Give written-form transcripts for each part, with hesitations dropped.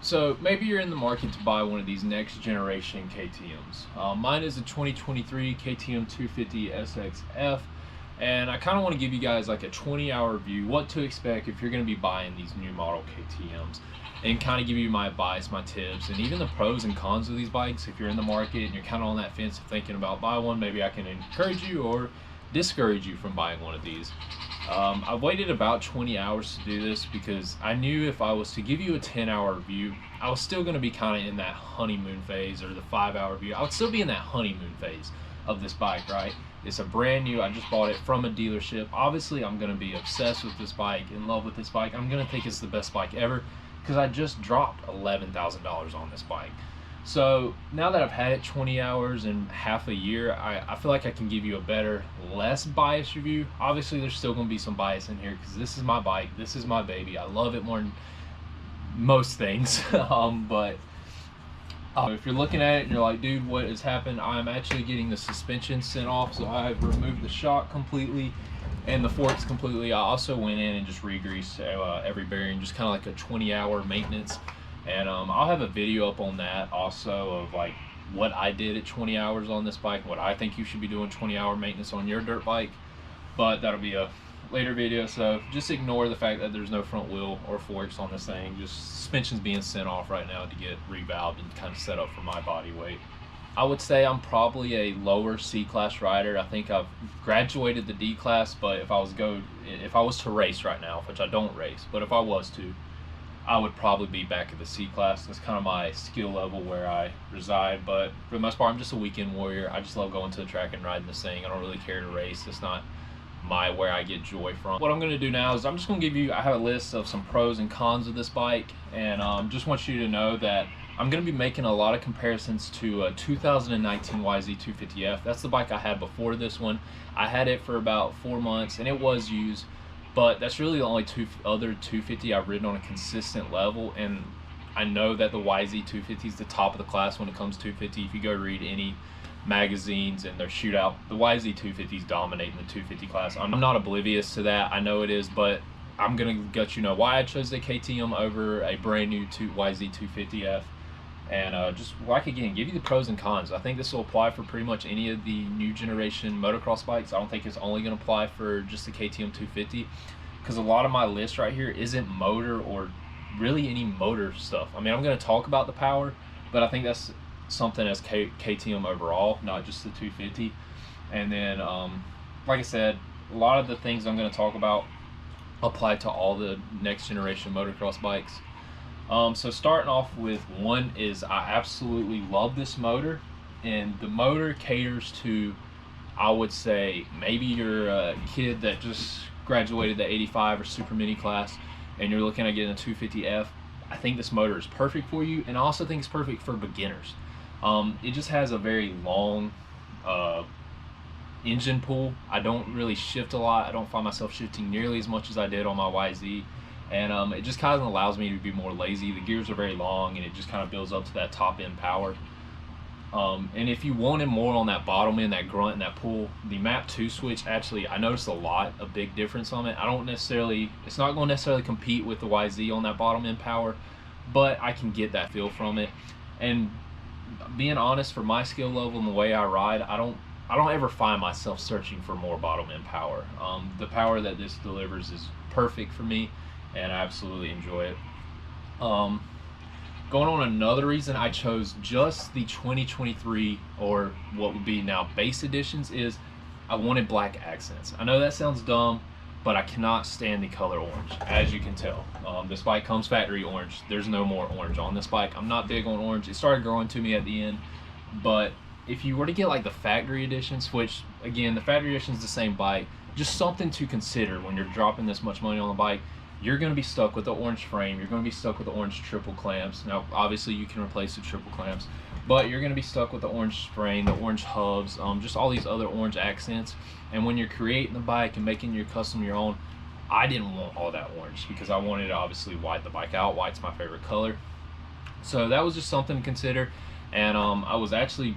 So maybe you're in the market to buy one of these next generation KTMs. Mine is a 2023 KTM 250 SXF, and I kind of want to give you guys like a 20-hour view, what to expect if you're going to be buying these new model KTMs, and kind of give you my advice, my tips, and even the pros and cons of these bikes. If you're in the market and you're kind of on that fence of thinking about buying one, maybe I can encourage you or discourage you from buying one of these. I've waited about 20 hours to do this because I knew if I was to give you a 10-hour view, I was still going to be kind of in that honeymoon phase, or the 5-hour view. I would still be in that honeymoon phase of this bike, right? It's a brand new, I just bought it from a dealership. Obviously, I'm going to be obsessed with this bike, in love with this bike. I'm going to think it's the best bike ever because I just dropped $11,000 on this bike. So now that I've had it 20 hours and half a year, I feel like I can give you a better, less biased review. Obviously, there's still going to be some bias in here because this is my bike, this is my baby. I love it more than most things. But if you're looking at it and you're like, dude, what has happened? I'm actually getting the suspension sent off, so I've removed the shock completely and the forks completely. I also went in and just re-greased every bearing, just kind of like a 20-hour maintenance. And I'll have a video up on that also of like what I did at 20 hours on this bike, what I think you should be doing 20-hour maintenance on your dirt bike. But that'll be a later video, so just ignore the fact that there's no front wheel or forks on this thing. Just suspension's being sent off right now to get revalved and kind of set up for my body weight. I would say I'm probably a lower C-class rider. I think I've graduated the D-class, but if I was to race right now, which I don't race, but if I was to, I would probably be back at the C-class. That's kind of my skill level where I reside, but for the most part, I'm just a weekend warrior. I just love going to the track and riding this thing. I don't really care to race. It's not where I get joy from. What I'm going to do now is I'm just going to give you, I have a list of some pros and cons of this bike, and just want you to know that I'm going to be making a lot of comparisons to a 2019 YZ250F. That's the bike I had before this one. I had it for about 4 months, and it was used. But that's really the only other 250 I've ridden on a consistent level, and I know that the YZ250 is the top of the class when it comes to 250. If you go read any magazines and their shootout, the YZ250 is dominating the 250 class. I'm not oblivious to that. I know it is, but I'm going to let you know why I chose the KTM over a brand new YZ250F. And just like again, give you the pros and cons. I think this will apply for pretty much any of the new generation motocross bikes. I don't think it's only going to apply for just the KTM 250, because a lot of my list right here isn't motor or really any motor stuff. I mean, I'm going to talk about the power, but I think that's something as KTM overall, not just the 250. And then, like I said, a lot of the things I'm going to talk about apply to all the next generation motocross bikes. So starting off with one is I absolutely love this motor, and the motor caters to, I would say, maybe you're a kid that just graduated the 85 or super mini class and you're looking at getting a 250F. I think this motor is perfect for you, and I also think it's perfect for beginners. It just has a very long engine pull. I don't really shift a lot. I don't find myself shifting nearly as much as I did on my YZ. And it just kind of allows me to be more lazy. The gears are very long, and it just kind of builds up to that top end power. And if you wanted more on that bottom end, that grunt and that pull, the Map 2 switch, actually, I noticed a big difference on it. It's not going to necessarily compete with the YZ on that bottom end power, but I can get that feel from it. And being honest, for my skill level and the way I ride, I don't ever find myself searching for more bottom end power. The power that this delivers is perfect for me, and I absolutely enjoy it. Going on, another reason I chose just the 2023, or what would be now base editions, is I wanted black accents. I know that sounds dumb, but I cannot stand the color orange, as you can tell. This bike comes factory orange. There's no more orange on this bike. I'm not big on orange. It started growing to me at the end, but if you were to get like the factory editions, which again, the factory edition is the same bike, just something to consider when you're dropping this much money on the bike. You're going to be stuck with the orange frame. You're going to be stuck with the orange triple clamps. Now, obviously, you can replace the triple clamps, but you're going to be stuck with the orange frame, the orange hubs, just all these other orange accents. And when you're creating the bike and making your custom your own, I didn't want all that orange because I wanted to obviously white the bike out. White's my favorite color. So that was just something to consider. And I was actually,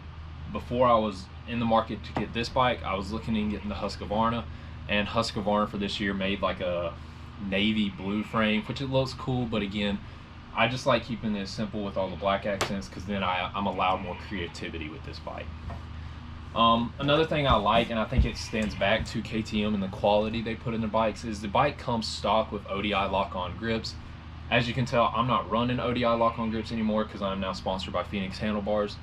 before I was in the market to get this bike, I was looking into getting the Husqvarna, and Husqvarna for this year made like a navy blue frame, which it looks cool, but again, I just like keeping it simple with all the black accents, because then I'm allowed more creativity with this bike. Another thing I like, and I think it stands back to KTM and the quality they put in their bikes, is the bike comes stock with ODI lock-on grips. As you can tell, I'm not running ODI lock-on grips anymore because I'm now sponsored by Phoenix Handlebars.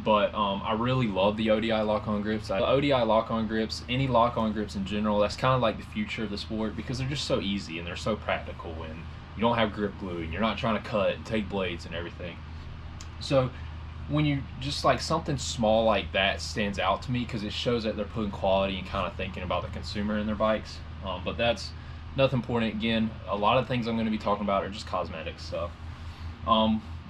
But I really love the ODI lock-on grips. The ODI lock-on grips, any lock-on grips in general, that's kind of like the future of the sport, because they're just so easy and they're so practical, and you don't have grip glue and you're not trying to cut and take blades and everything. So when you just like something small like that stands out to me, because it shows that they're putting quality and kind of thinking about the consumer in their bikes. But that's nothing important. Again, a lot of things I'm going to be talking about are just cosmetic stuff.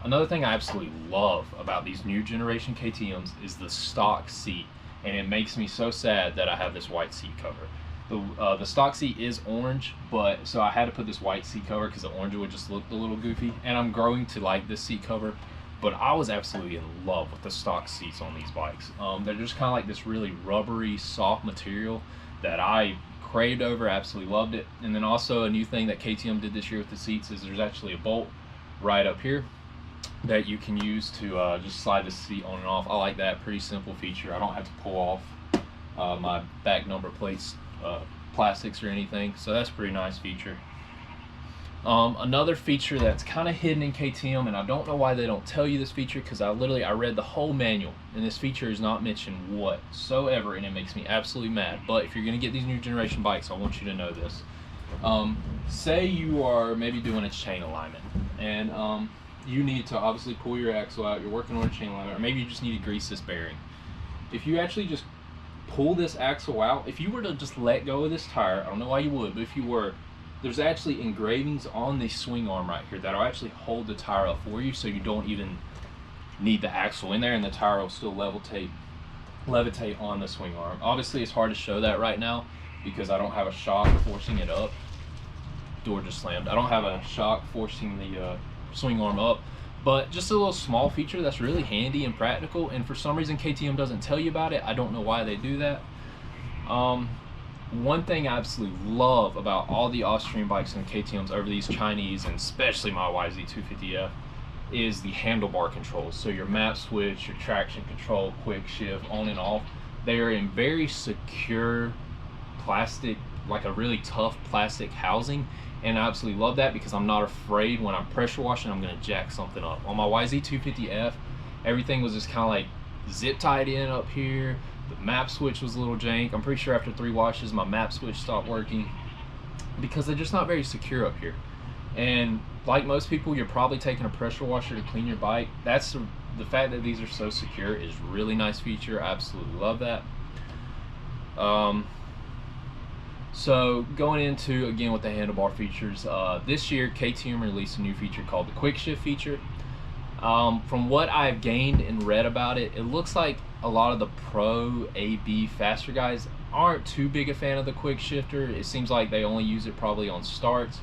Another thing I absolutely love about these new generation KTMs is the stock seat, and it makes me so sad that I have this white seat cover. The stock seat is orange, but so I had to put this white seat cover because the orange would just look a little goofy, and I'm growing to like this seat cover. But I was absolutely in love with the stock seats on these bikes. They're just kind of like this really rubbery, soft material that I craved over, absolutely loved it. And then also a new thing that KTM did this year with the seats is there's actually a bolt right up here that you can use to just slide the seat on and off. I like that, pretty simple feature. I don't have to pull off my back number plates, plastics or anything, so that's a pretty nice feature. Another feature that's kind of hidden in KTM, and I don't know why they don't tell you this feature, because I read the whole manual and this feature is not mentioned whatsoever, and it makes me absolutely mad. But if you're going to get these new generation bikes, I want you to know this. Say you are maybe doing a chain alignment, and you need to obviously pull your axle out, you're working on a chain alignment, or maybe you just need to grease this bearing. If you actually just pull this axle out, if you were to just let go of this tire, I don't know why you would, but if you were, there's actually engravings on the swing arm right here that'll actually hold the tire up for you, so you don't even need the axle in there, and the tire will still levitate on the swing arm. Obviously it's hard to show that right now because I don't have a shock forcing it up. Door just slammed. I don't have a shock forcing the swing arm up, but just a little small feature that's really handy and practical, and for some reason KTM doesn't tell you about it. I don't know why they do that. One thing I absolutely love about all the Austrian bikes and KTMs over these Chinese, and especially my YZ250F, is the handlebar controls. So your map switch, your traction control, quick shift, on and off, they are in very secure plastic, like a really tough plastic housing, and I absolutely love that because I'm not afraid when I'm pressure washing I'm going to jack something up. On my YZ250F, everything was just kind of like zip tied in up here. The map switch was a little jank. I'm pretty sure after 3 washes my map switch stopped working because they're just not very secure up here. And like most people, you're probably taking a pressure washer to clean your bike. That's the fact that these are so secure is a really nice feature. I absolutely love that. So going into again with the handlebar features, this year KTM released a new feature called the quick shift feature. From what I've gained and read about it, it looks like a lot of the pro AB faster guys aren't too big a fan of the quick shifter. It seems like they only use it probably on starts.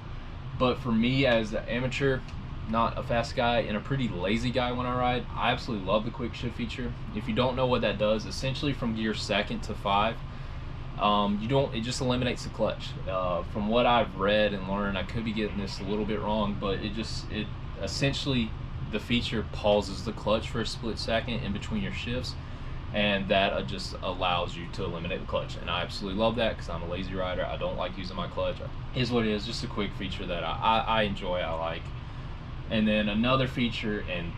But for me as an amateur, not a fast guy, and a pretty lazy guy when I ride, I absolutely love the quick shift feature. If you don't know what that does, essentially from gear 2nd to 5, it just eliminates the clutch. From what I've read and learned, I could be getting this a little bit wrong, but it essentially, the feature pauses the clutch for a split second in between your shifts, and that just allows you to eliminate the clutch. And I absolutely love that because I'm a lazy rider. I don't like using my clutch. It is what it is, just a quick feature that I enjoy, I like. And then another feature, and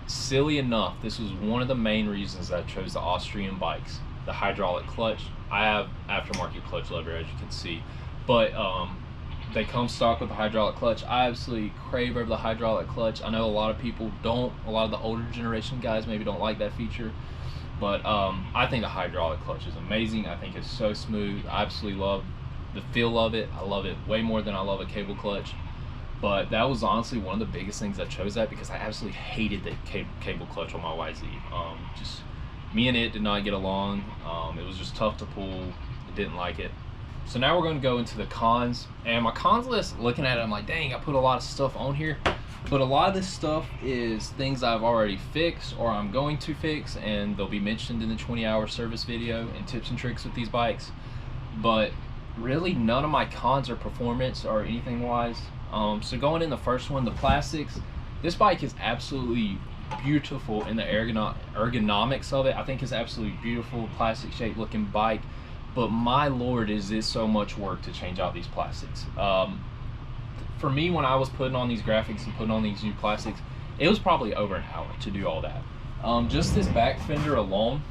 silly enough, this was one of the main reasons I chose the Austrian bikes, the hydraulic clutch. I have aftermarket clutch lever, as you can see, but they come stock with the hydraulic clutch. I absolutely crave over the hydraulic clutch. I know a lot of people don't. A lot of the older generation guys maybe don't like that feature, but I think the hydraulic clutch is amazing. I think it's so smooth. I absolutely love the feel of it. I love it way more than I love a cable clutch. But that was honestly one of the biggest things I chose that because I absolutely hated the cable clutch on my YZ. Just me and it did not get along. It was just tough to pull. I didn't like it. So now we're going to go into the cons, and my cons list, looking at it, I'm like, dang, I put a lot of stuff on here, but a lot of this stuff is things I've already fixed or I'm going to fix, and they'll be mentioned in the 20-hour service video and tips and tricks with these bikes. But really none of my cons are performance or anything wise. So going in the first one, the plastics, This bike is absolutely beautiful in the ergonomics of it. I think it's absolutely beautiful, plastic shaped looking bike, but my lord, is it so much work to change out these plastics. For me, when I was putting on these graphics and putting on these new plastics, it was probably over an hour to do all that. Just this back fender alone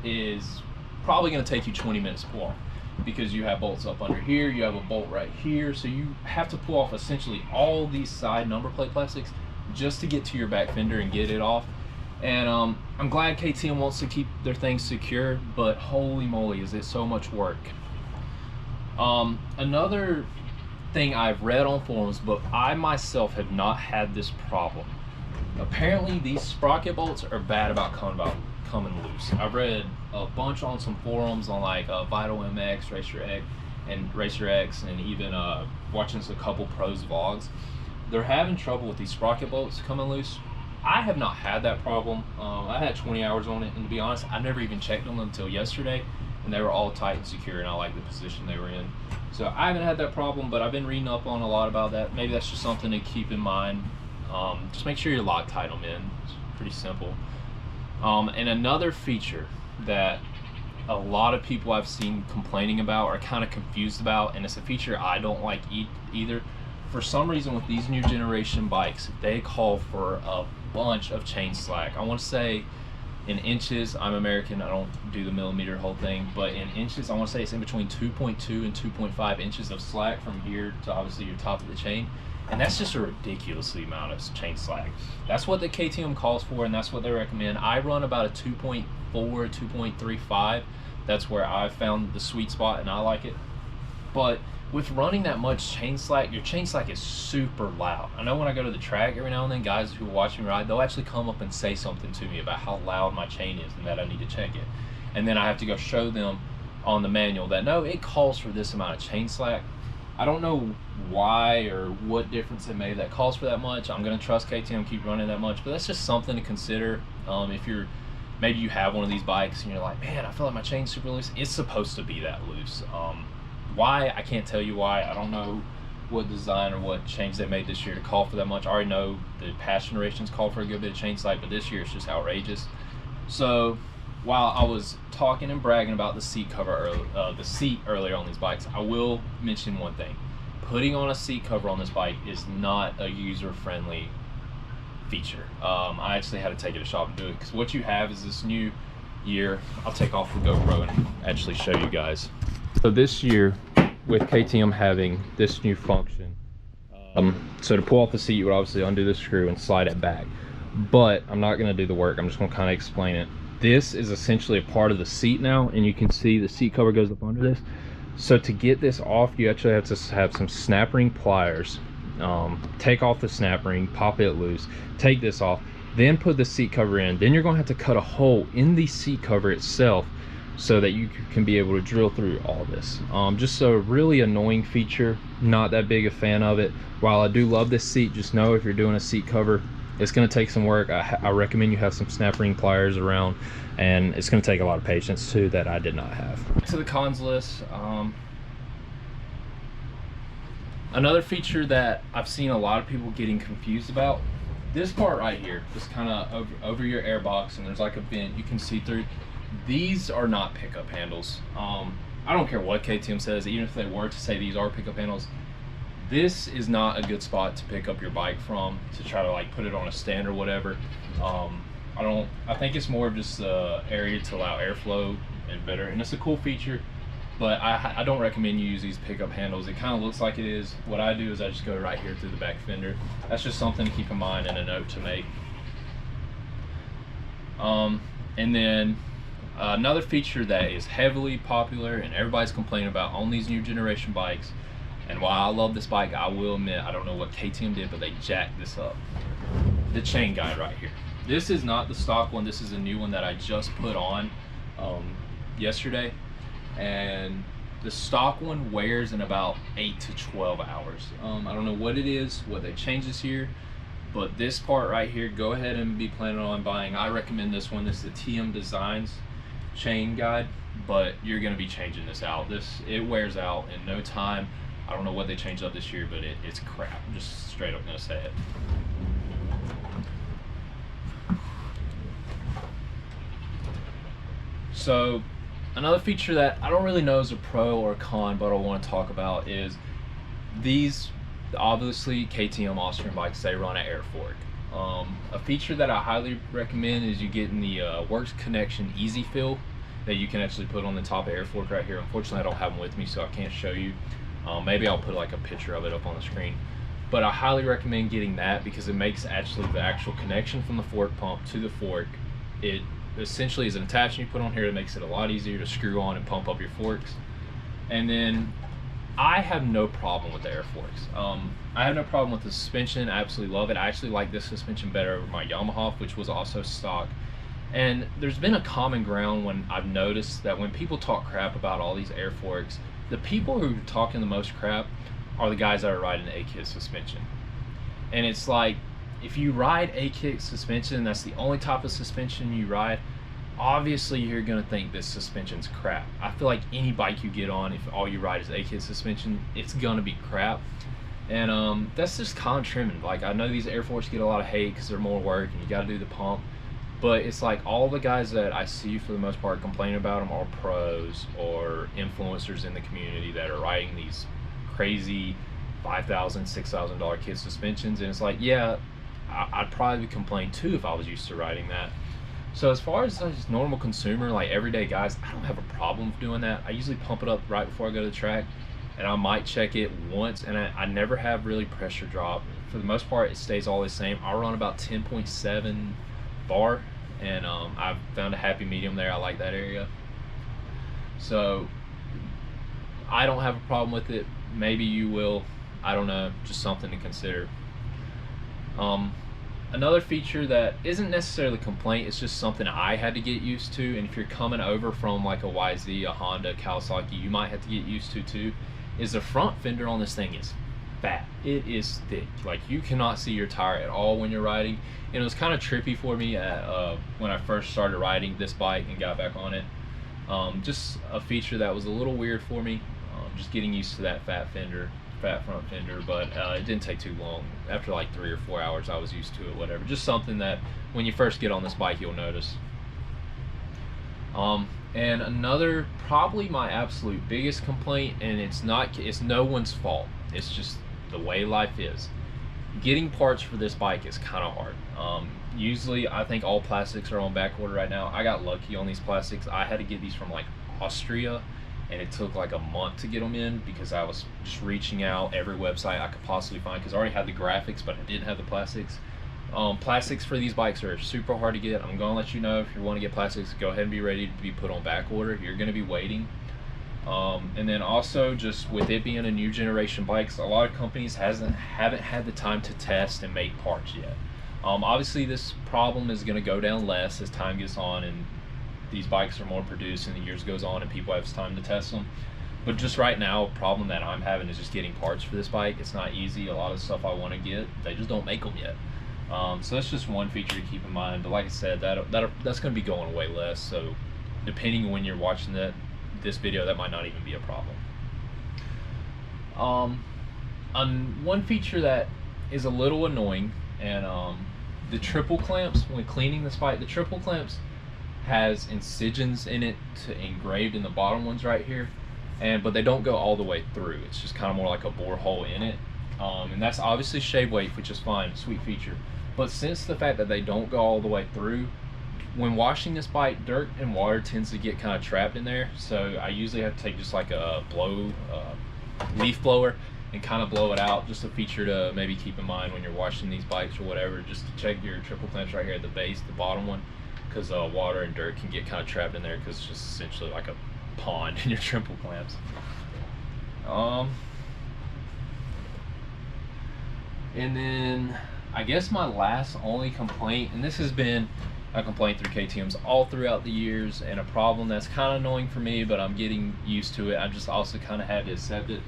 is probably going to take you 20 minutes to pull off, because you have bolts up under here, you have a bolt right here, so you have to pull off essentially all these side number plate plastics just to get to your back fender and get it off. And I'm glad KTM wants to keep their things secure, but holy moly, is it so much work. Another thing I've read on forums, but I myself have not had this problem. Apparently these sprocket bolts are bad about coming loose. I've read a bunch on some forums on like Vital MX, Racer X, and even watching a couple pros vlogs. They're having trouble with these sprocket bolts coming loose. I have not had that problem. I had 20 hours on it, and to be honest, I never even checked them until yesterday, and they were all tight and secure, and I like the position they were in. So I haven't had that problem, but I've been reading up on a lot about that. Maybe that's just something to keep in mind. Just make sure you Loctite them in. It's pretty simple. And another feature that a lot of people I've seen complaining about or kind of confused about, and it's a feature I don't like either. For some reason with these new generation bikes, they call for a bunch of chain slack. I want to say in inches, I'm American, I don't do the millimeter whole thing, but in inches, I want to say it's in between 2.2 and 2.5 inches of slack from here to obviously your top of the chain. And that's just a ridiculously amount of chain slack. That's what the KTM calls for, and that's what they recommend. I run about a 2.4, 2.35. That's where I found the sweet spot, and I like it. But with running that much chain slack, your chain slack is super loud. I know when I go to the track every now and then, guys who watch me ride, they'll actually come up and say something to me about how loud my chain is and that I need to check it. And then I have to go show them on the manual that no, it calls for this amount of chain slack. I don't know why or what difference it made that calls for that much. I'm going to trust KTM, keep running that much, but that's just something to consider. If you're, maybe you have one of these bikes and you're like, man, I feel like my chain's super loose. It's supposed to be that loose. Why? I can't tell you why. I don't know what design or what change they made this year to call for that much. I already know the past generations called for a good bit of chain slack, but this year it's just outrageous. So while I was talking and bragging about the seat cover earlier on these bikes, I will mention one thing. Putting on a seat cover on this bike is not a user-friendly feature. I actually had to take it to shop and do it, because what you have is this new year. I'll take off the GoPro and actually show you guys. So this year, with KTM having this new function, so to pull off the seat, you would obviously undo the screw and slide it back. But I'm not going to do the work. I'm just going to kind of explain it. This is essentially a part of the seat now, and you can see the seat cover goes up under this. So to get this off, you actually have to have some snap ring pliers. Take off the snap ring, pop it loose, take this off, then put the seat cover in. Then you're going to have to cut a hole in the seat cover itself so that you can be able to drill through all this. Just a really annoying feature, not that big a fan of it. While I do love this seat, just know if you're doing a seat cover, it's going to take some work. I recommend you have some snap ring pliers around, and it's going to take a lot of patience too that I did not have. To the cons list, another feature that I've seen a lot of people getting confused about, this part right here, just kind of over your air box, and there's like a vent you can see through. These are not pickup handles. I don't care what KTM says, even if they were to say these are pickup handles, this is not a good spot to pick up your bike from, to try to like put it on a stand or whatever. I think it's more of just the area to allow airflow and better, and it's a cool feature, but I don't recommend you use these pickup handles. It kind of looks like it is. What I do is I just go right here through the back fender. That's just something to keep in mind and a note to make. And then another feature that is heavily popular and everybody's complaining about on these new generation bikes, and while I love this bike, I will admit I don't know what KTM did, but they jacked this up. The chain guide right here. This is not the stock one. This is a new one that I just put on yesterday, and the stock one wears in about 8 to 12 hours. I don't know what it is, what they changed this year, but this part right here, go ahead and be planning on buying. I recommend this one. This is the TM Designs chain guide, but you're going to be changing this out. It wears out in no time. I don't know what they changed up this year, but it's crap. I'm just straight up going to say it. So another feature that I don't really know is a pro or a con, but I want to talk about is these, obviously KTM Austrian bikes, they run an air fork. A feature that I highly recommend is you getting the Works Connection Easy Fill that you can actually put on the top of air fork right here. Unfortunately, I don't have them with me, so I can't show you. Maybe I'll put like a picture of it up on the screen. But I highly recommend getting that because it makes actually the actual connection from the fork pump to the fork. It essentially is an attachment you put on here that makes it a lot easier to screw on and pump up your forks. And then I have no problem with the air forks. I have no problem with the suspension. I absolutely love it. I actually like this suspension better over my Yamaha, which was also stock. And there's been a common ground when I've noticed that when people talk crap about all these air forks, the people who are talking the most crap are the guys that are riding Aektiv suspension. And it's like, if you ride Aektiv suspension, that's the only type of suspension you ride, obviously you're gonna think this suspension's crap. I feel like any bike you get on, if all you ride is Aektiv suspension, it's gonna be crap. And that's just con trimming. Like, I know these air forks get a lot of hate because they're more work and you gotta do the pump, but it's like all the guys that I see for the most part complaining about them are pros or influencers in the community that are riding these crazy $5,000, $6,000 kit suspensions, and it's like, yeah, I'd probably complain too if I was used to riding that. So as far as just normal consumer, like everyday guys, I don't have a problem with doing that. I usually pump it up right before I go to the track, and I might check it once, and I never have really pressure drop. For the most part, it stays all the same. I run about 10.7 bar, and I've found a happy medium there. I like that area. So I don't have a problem with it. Maybe you will. I don't know. Just something to consider. Another feature that isn't necessarily a complaint, it's just something I had to get used to, and if you're coming over from like a YZ, a Honda, Kawasaki, you might have to get used to too, is the front fender on this thing is fat. It is thick. Like, you cannot see your tire at all when you're riding. And it was kind of trippy for me when I first started riding this bike and got back on it. Just a feature that was a little weird for me, just getting used to that fat front fender, but it didn't take too long. After like 3 or 4 hours I was used to it, whatever. Just something that when you first get on this bike you'll notice. And another, probably my absolute biggest complaint, and it's no one's fault, it's just the way life is. Getting parts for this bike is kind of hard. Usually I think all plastics are on back order right now. I got lucky on these plastics. I had to get these from like Austria, and it took like a month to get them in because I was just reaching out every website I could possibly find, because I already had the graphics but I didn't have the plastics. Plastics for these bikes are super hard to get. I'm gonna let you know, if you want to get plastics, go ahead and be ready to be put on back order. You're gonna be waiting. And then also, just with it being a new generation bikes, a lot of companies haven't had the time to test and make parts yet. Obviously this problem is gonna go down less as time gets on and these bikes are more produced and the years goes on and people have time to test them. But just right now, a problem that I'm having is just getting parts for this bike. It's not easy. A lot of stuff I want to get, they just don't make them yet. So that's just one feature to keep in mind. But like I said, that's going to be going away less. So depending on when you're watching this video, that might not even be a problem. One feature that is a little annoying, and the triple clamps, when cleaning this bike, the triple clamps has incisions in it engraved in the bottom ones right here, but they don't go all the way through. It's just kind of more like a bore hole in it, and that's obviously shave weight, which is fine, sweet feature. But since the fact that they don't go all the way through, when washing this bike, dirt and water tends to get kind of trapped in there, so I usually have to take just like a leaf blower and kind of blow it out. Just a feature to maybe keep in mind when you're washing these bikes or whatever, just to check your triple clamps right here at the base, the bottom one, because water and dirt can get kind of trapped in there, because it's just essentially like a pond in your triple clamps. And then I guess my last only complaint, and this has been a complaint through KTMs all throughout the years, and a problem that's kind of annoying for me, but I'm getting used to it. I just also kind of had to accept it.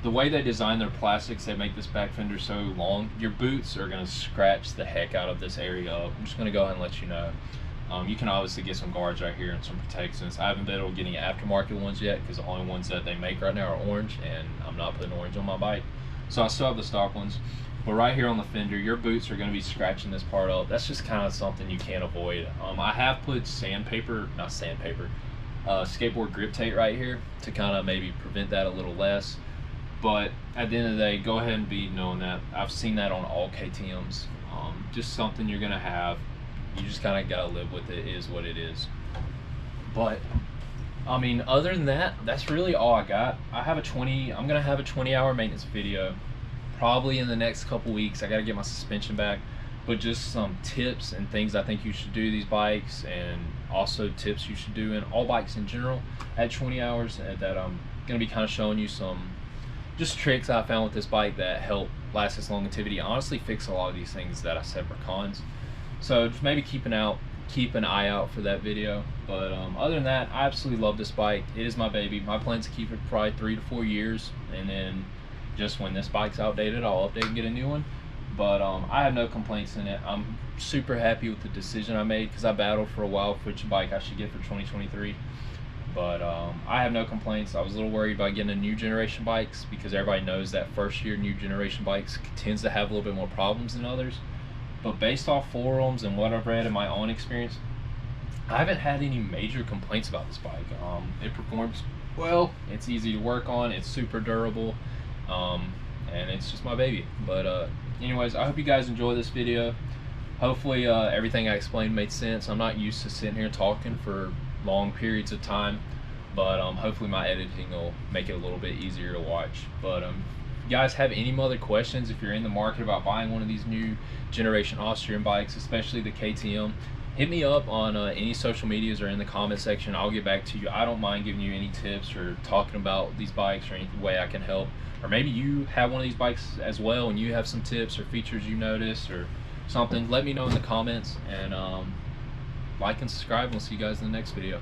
The way they design their plastics, they make this back fender so long, your boots are going to scratch the heck out of this area up. I'm just going to go ahead and let you know. You can obviously get some guards right here and some protections. I haven't been able to get any aftermarket ones yet, because the only ones that they make right now are orange, and I'm not putting orange on my bike. So I still have the stock ones. But right here on the fender, your boots are going to be scratching this part up. That's just kind of something you can't avoid. I have put skateboard grip tape right here to kind of maybe prevent that a little less. But at the end of the day, go ahead and be knowing that I've seen that on all KTMs. Just something you're gonna have. You just kind of gotta live with it. Is what it is. But I mean, other than that, that's really all I got. I'm gonna have a 20-hour maintenance video probably in the next couple weeks. I gotta get my suspension back, but just some tips and things I think you should do these bikes, and also tips you should do in all bikes in general at 20 hours, and that I'm gonna be kind of showing you some just tricks I found with this bike that help last this longevity. Honestly, fix a lot of these things that I said were cons. So just maybe keep an eye out for that video. But other than that, I absolutely love this bike. It is my baby. My plan's to keep it for probably 3 to 4 years, and then just when this bike's outdated, I'll update and get a new one. But I have no complaints in it. I'm super happy with the decision I made, because I battled for a while for which bike I should get for 2023. But I have no complaints. I was a little worried about getting a new generation bikes, because everybody knows that first year new generation bikes tends to have a little bit more problems than others. But based off forums and what I've read in my own experience, I haven't had any major complaints about this bike. It performs well, it's easy to work on, it's super durable, and it's just my baby. But anyways, I hope you guys enjoy this video. Hopefully everything I explained made sense. I'm not used to sitting here talking for long periods of time, but hopefully my editing will make it a little bit easier to watch. But if you guys have any other questions, if you're in the market about buying one of these new generation Austrian bikes, especially the KTM, hit me up on any social medias or in the comment section. I'll get back to you. I don't mind giving you any tips or talking about these bikes or any way I can help. Or maybe you have one of these bikes as well and you have some tips or features you noticed or something. Let me know in the comments, and like and subscribe, and we'll see you guys in the next video.